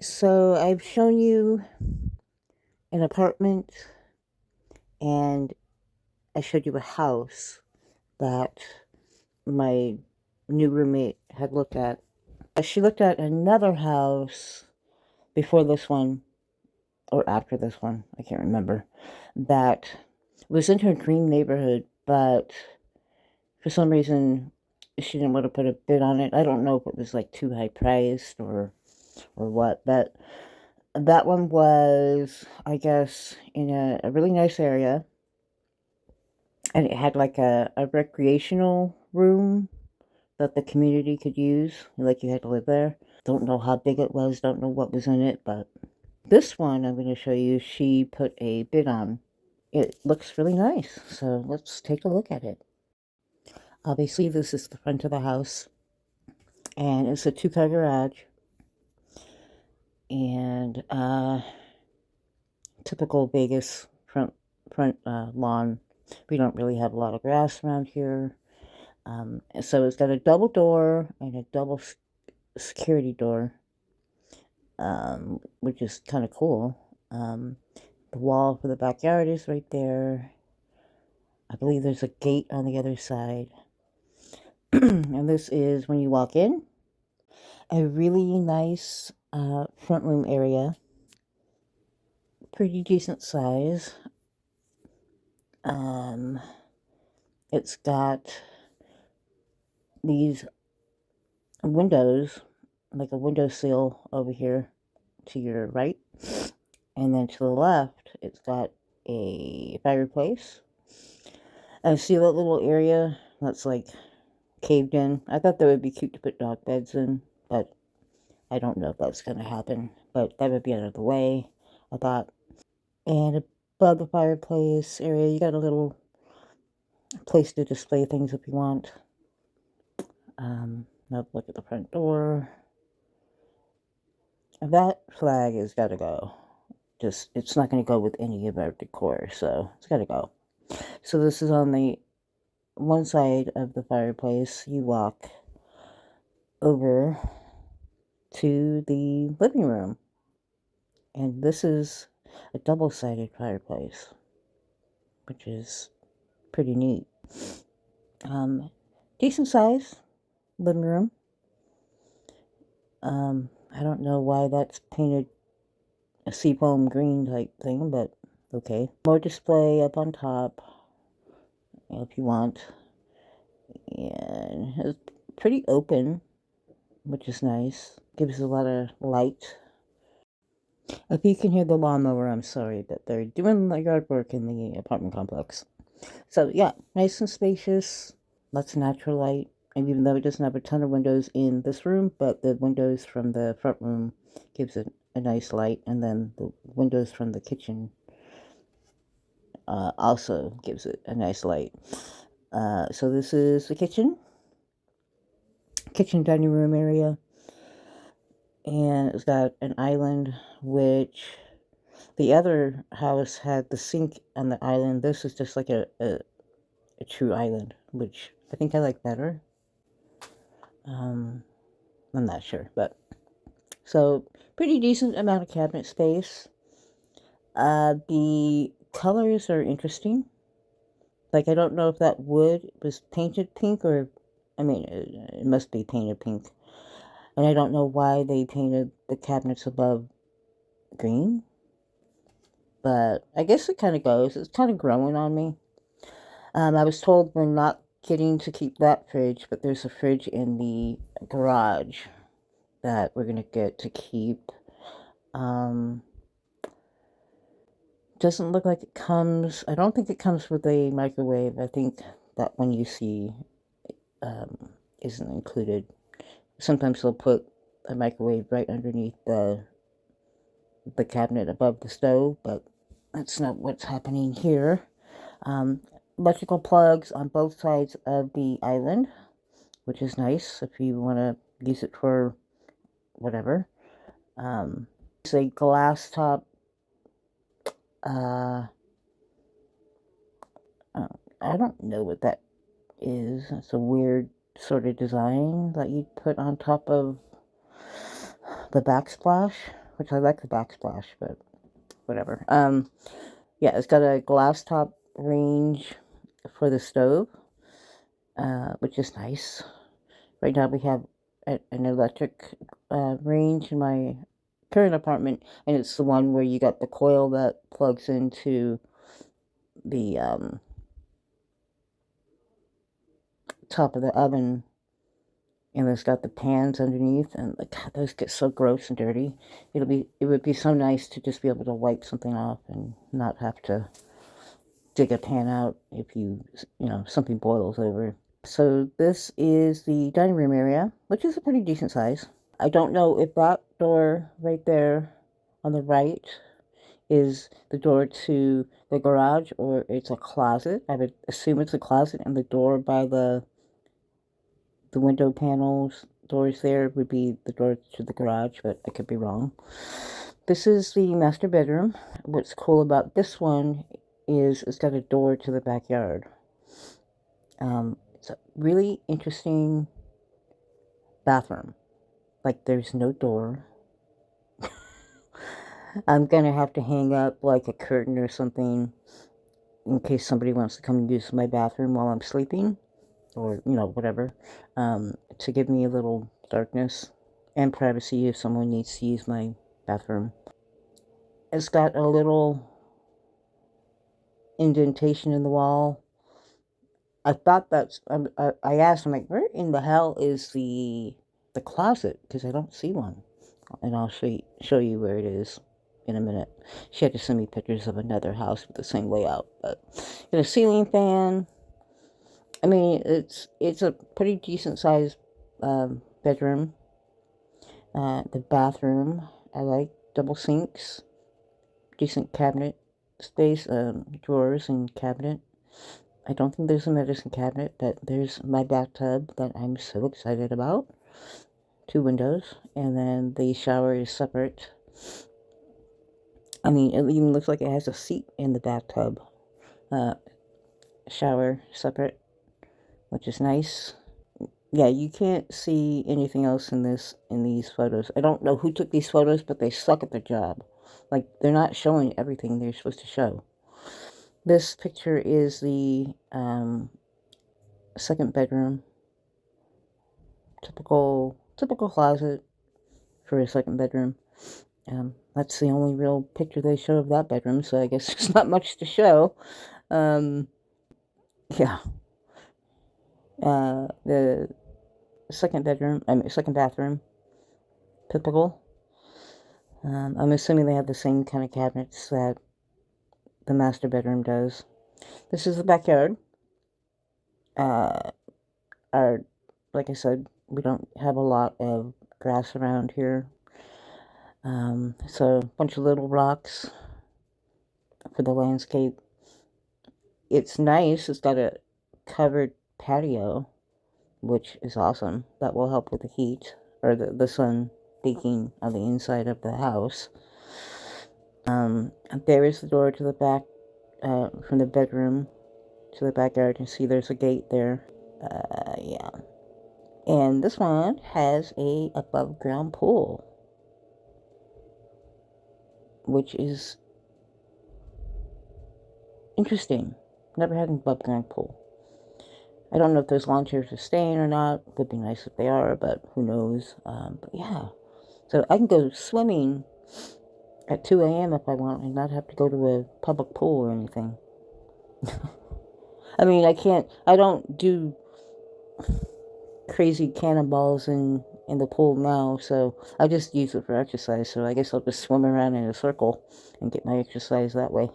So I've shown you an apartment and I showed you a house that my new roommate had looked at. She looked at another house before this one or after this one, I can't remember, that was in her dream neighborhood, but for some reason she didn't want to put a bid on it. I don't know if it was like too high priced or what, but that one was, I guess, in a really nice area, and it had like a recreational room that the community could use. Like you had to live there. Don't know how big it was, don't know what was in it, but this one I'm going to show you, she put a bid on. It looks really nice, so let's take a look at it. Obviously, this is the front of the house, and it's a two-car garage, and typical Vegas front lawn. We don't really have a lot of grass around here. So it's got a double door and a double security door, which is kind of cool. The wall for the backyard is right there. I believe there's a gate on the other side. And this is when you walk in. A really nice front room area. Pretty decent size. It's got these windows, like a windowsill over here to your right, and then to the left it's got a fireplace. And see that little area that's like caved in? I thought that would be cute to put dog beds in, but I don't know if that's going to happen, but that would be out of the way, I thought. And above the fireplace area you got a little place to display things if you want. Now look at the front door. That flag has got to go. Just, it's not going to go with any of our decor, so it's got to go. So this is on the one side of the fireplace. You walk over to the living room, and this is a double-sided fireplace, which is pretty neat. Decent size living room. I don't know why that's painted a seafoam green type thing, but okay. More display up on top if you want. And it's pretty open, which is nice. Gives a lot of light. If you can hear the lawnmower, I'm sorry, but they're doing the yard work in the apartment complex. So yeah, nice and spacious. Lots of natural light. And even though it doesn't have a ton of windows in this room, but the windows from the front room gives it a nice light, and then the windows from the kitchen also gives it a nice light. So this is the kitchen dining room area, and it's got an island, which the other house had the sink on the island. This is just like a true island, which I think I like better. I'm not sure, but so pretty decent amount of cabinet space. The colors are interesting. Like, I don't know if that wood was painted pink, or, I mean, it must be painted pink. And I don't know why they painted the cabinets above green, but I guess it kind of goes. It's kind of growing on me. I was told we're not getting to keep that fridge, but there's a fridge in the garage that we're going to get to keep. Doesn't look like it comes, I don't think it comes with a microwave. I think that one you see isn't included. Sometimes they'll put a microwave right underneath the cabinet above the stove, but that's not what's happening here. Electrical plugs on both sides of the island, which is nice if you want to use it for whatever. It's a glass top. I don't know what that is. It's a weird sort of design that you put on top of the backsplash. which I like the backsplash, but whatever. Yeah, it's got a glass top range for the stove, which is nice. Right now we have an electric range in my current apartment, and it's the one where you got the coil that plugs into the top of the oven, and it's got the pans underneath, and God, those get so gross and dirty. It would be so nice to just be able to wipe something off and not have to dig a pan out if something boils over. So this is the dining room area, which is a pretty decent size. I don't know if that door right there on the right is the door to the garage or it's a closet. I would assume it's a closet, and the door by the window panels, doors there would be the door to the garage, but I could be wrong. This is the master bedroom. What's cool about this one is it's got a door to the backyard. It's a really interesting bathroom. Like, there's no door. I'm gonna have to hang up like a curtain or something in case somebody wants to come and use my bathroom while I'm sleeping, or whatever, to give me a little darkness and privacy if someone needs to use my bathroom. It's got a little indentation in the wall. I thought I asked him, like, where in the hell is the closet? Because I don't see one. And I'll show you where it is in a minute. She had to send me pictures of another house with the same layout. But got a ceiling fan. I mean, it's a pretty decent sized bedroom. The bathroom, I like double sinks, decent cabinet space, drawers and cabinet. I don't think there's a medicine cabinet, but there's my bathtub that I'm so excited about. 2 windows, and then the shower is separate. I mean, it even looks like it has a seat in the bathtub. Shower separate, which is nice. Yeah, you can't see anything else in these photos. I don't know who took these photos, but they suck at their job. Like, they're not showing everything they're supposed to show. This picture is the second bedroom. Typical closet for a second bedroom. That's the only real picture they show of that bedroom, so I guess there's not much to show. Yeah. The second bathroom, typical. I'm assuming they have the same kind of cabinets that the master bedroom does. This is the backyard. Like I said, we don't have a lot of grass around here. So a bunch of little rocks for the landscape. It's nice. It's got a covered patio, which is awesome. That will help with the heat or the sun baking on the inside of the house. There is the door to the back, from the bedroom to the backyard. You can see there's a gate there. Yeah. And this one has a above ground pool, which is interesting. Never had an above ground pool. I don't know if those lawn chairs are staying or not. It would be nice if they are, but who knows. But yeah. So I can go swimming at 2 a.m. if I want and not have to go to a public pool or anything. I mean, I don't do crazy cannonballs in the pool now, so I just use it for exercise. So I guess I'll just swim around in a circle and get my exercise that way.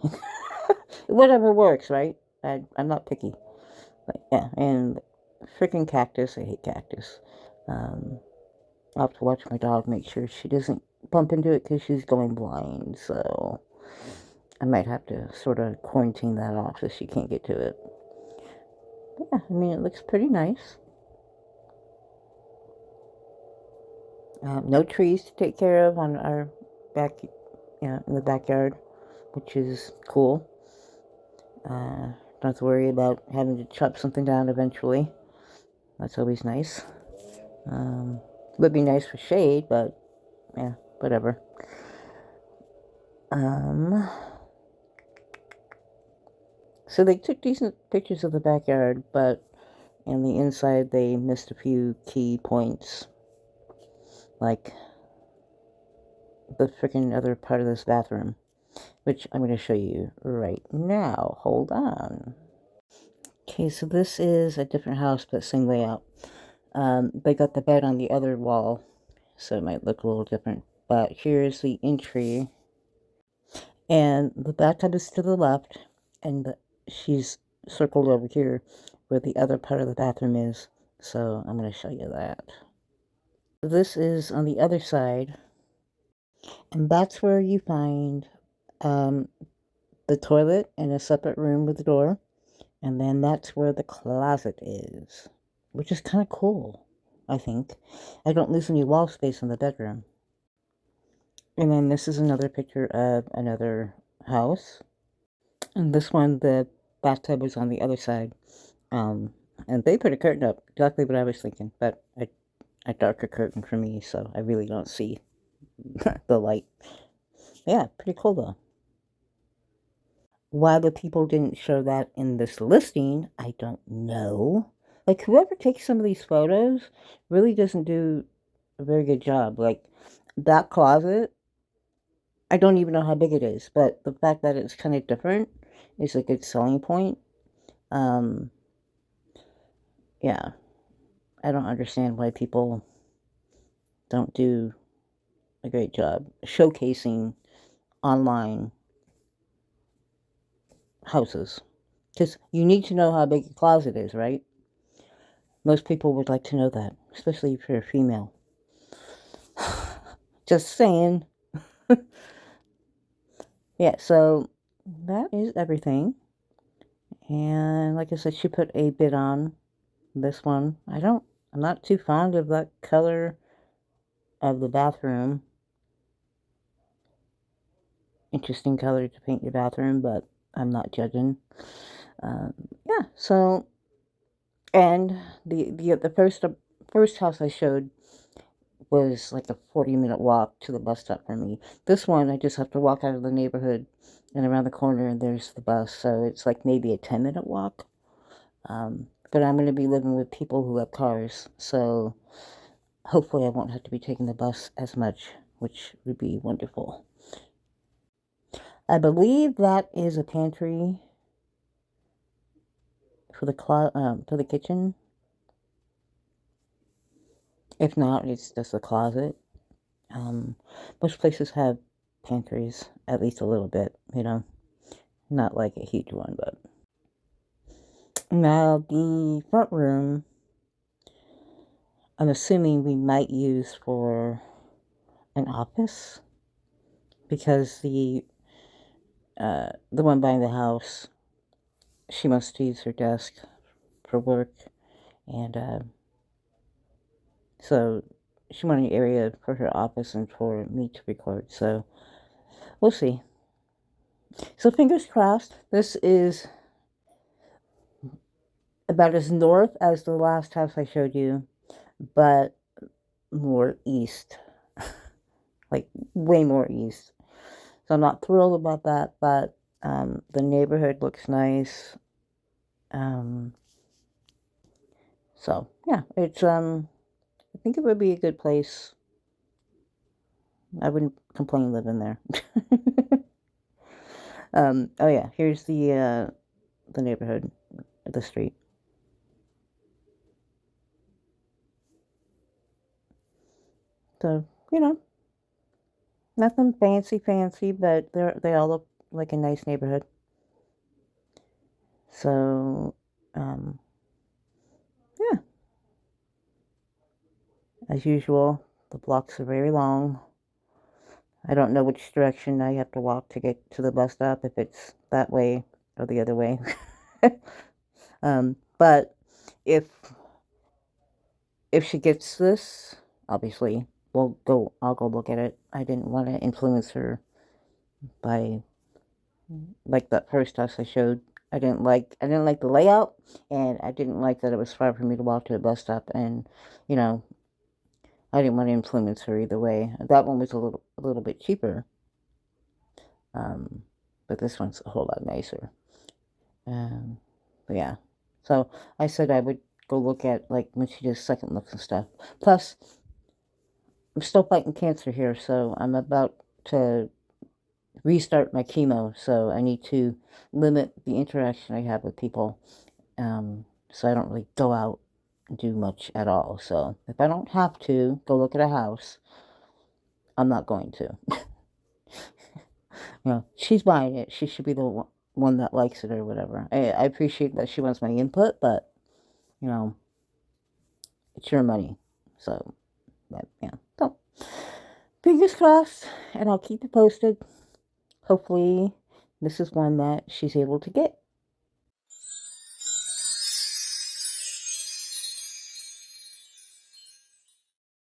Whatever works, right? I'm not picky. But yeah, and freaking cactus. I hate cactus. I'll have to watch my dog, make sure she doesn't bump into it because she's going blind. So I might have to sort of quarantine that off so she can't get to it. But yeah, I mean, it looks pretty nice. No trees to take care of on our back, in the backyard, which is cool. Don't have to worry about having to chop something down eventually. That's always nice. Would be nice for shade, but yeah, whatever. Um, so they took decent pictures of the backyard, but on the inside they missed a few key points, like the freaking other part of this bathroom, which I'm going to show you right now. Hold on. Okay, so this is a different house, but same layout. They got the bed on the other wall, so it might look a little different. But here's the entry, and the bathtub is to the left, and she's circled over here where the other part of the bathroom is. So I'm going to show you that. This is on the other side, and that's where you find um, the toilet in a separate room with the door, and then that's where the closet is, which is kind of cool, I think. I don't lose any wall space in the bedroom. And then this is another picture of another house. And this one, the bathtub was on the other side. And they put a curtain up, exactly what I was thinking, but a darker curtain for me, so I really don't see the light. Yeah, pretty cool though. Why the people didn't show that in this listing, I don't know. Like, whoever takes some of these photos really doesn't do a very good job. Like, that closet, I don't even know how big it is, but the fact that it's kind of different is a good selling point. Um, yeah, I don't understand why people don't do a great job showcasing online houses. Because you need to know how big a closet is, right? Most people would like to know that, especially if you're a female. Just saying. Yeah, so that is everything. And like I said, she put a bid on this one. I'm not too fond of that color of the bathroom. Interesting color to paint your bathroom, but I'm not judging. Yeah, so, and the first house I showed was like a 40-minute walk to the bus stop for me. This one, I just have to walk out of the neighborhood and around the corner, and there's the bus. So it's like maybe a 10-minute walk. But I'm going to be living with people who have cars. So hopefully I won't have to be taking the bus as much, which would be wonderful. I believe that is a pantry for the kitchen. If not, it's just a closet. Most places have pantries, at least a little bit, not like a huge one, but. Now, the front room, I'm assuming we might use for an office, because the one buying the house, she must use her desk for work, and so she wanted an area for her office and for me to record, so we'll see. So fingers crossed. This is about as north as the last house I showed you, but more east. Like, way more east. So I'm not thrilled about that, but the neighborhood looks nice. So yeah, it's I think it would be a good place. I wouldn't complain living there. Oh yeah, here's the neighborhood, the street. So, nothing fancy, but they all look like a nice neighborhood. So, yeah, as usual, the blocks are very long. I don't know which direction I have to walk to get to the bus stop, if it's that way or the other way. But if she gets this, obviously, I'll go look at it. I didn't want to influence her by, like, that first house I showed. I didn't like the layout, and I didn't like that it was far for me to walk to the bus stop, and, I didn't want to influence her either way. That one was a little bit cheaper. But this one's a whole lot nicer. But yeah. So I said I would go look at, like, when she does second looks and stuff. Plus, I'm still fighting cancer here, so I'm about to restart my chemo, so I need to limit the interaction I have with people, so I don't really go out and do much at all. So if I don't have to go look at a house, I'm not going to. She's buying it. She should be the one that likes it or whatever. I appreciate that she wants my input, but, you know, it's your money. So, but, yeah. So, fingers crossed, and I'll keep you posted. Hopefully, this is one that she's able to get.